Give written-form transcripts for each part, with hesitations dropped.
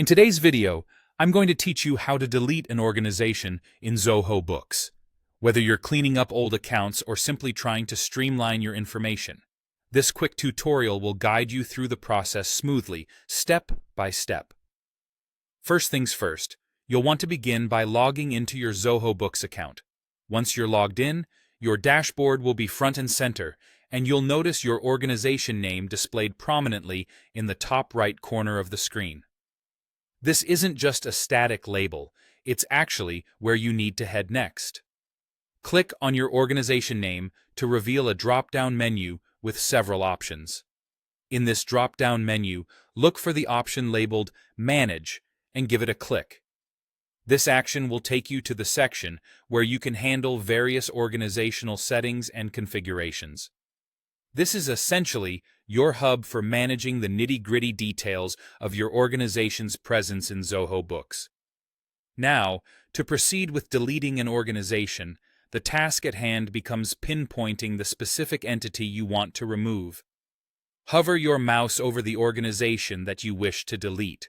In today's video, I'm going to teach you how to delete an organization in Zoho Books. Whether you're cleaning up old accounts or simply trying to streamline your information, this quick tutorial will guide you through the process smoothly, step by step. First things first, you'll want to begin by logging into your Zoho Books account. Once you're logged in, your dashboard will be front and center, and you'll notice your organization name displayed prominently in the top right corner of the screen. This isn't just a static label, it's actually where you need to head next. Click on your organization name to reveal a drop-down menu with several options. In this drop-down menu, look for the option labeled Manage and give it a click. This action will take you to the section where you can handle various organizational settings and configurations. This is essentially your hub for managing the nitty-gritty details of your organization's presence in Zoho Books. Now, to proceed with deleting an organization, the task at hand becomes pinpointing the specific entity you want to remove. Hover your mouse over the organization that you wish to delete.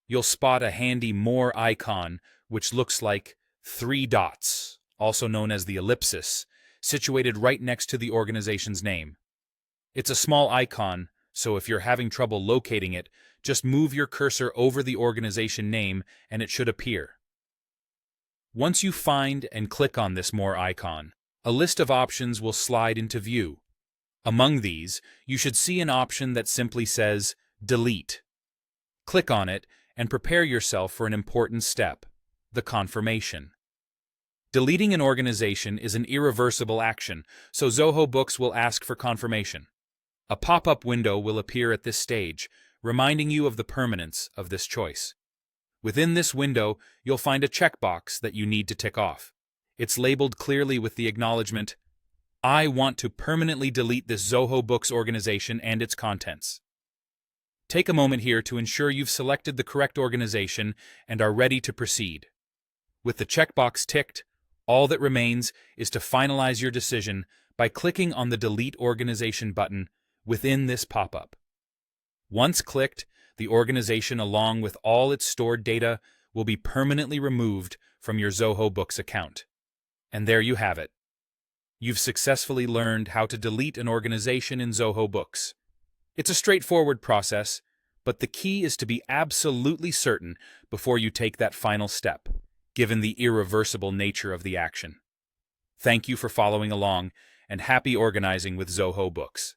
You'll spot a handy More icon, which looks like 3 dots, also known as the ellipsis, situated right next to the organization's name. It's a small icon, so if you're having trouble locating it, just move your cursor over the organization name and it should appear. Once you find and click on this More icon, a list of options will slide into view. Among these, you should see an option that simply says Delete. Click on it and prepare yourself for an important step, the confirmation. Deleting an organization is an irreversible action, so Zoho Books will ask for confirmation. A pop-up window will appear at this stage, reminding you of the permanence of this choice. Within this window, you'll find a checkbox that you need to tick off. It's labeled clearly with the acknowledgement, I want to permanently delete this Zoho Books organization and its contents. Take a moment here to ensure you've selected the correct organization and are ready to proceed. With the checkbox ticked, all that remains is to finalize your decision by clicking on the Delete Organization button within this pop-up. Once clicked, the organization along with all its stored data will be permanently removed from your Zoho Books account. And there you have it. You've successfully learned how to delete an organization in Zoho Books. It's a straightforward process, but the key is to be absolutely certain before you take that final step, given the irreversible nature of the action. Thank you for following along, and happy organizing with Zoho Books.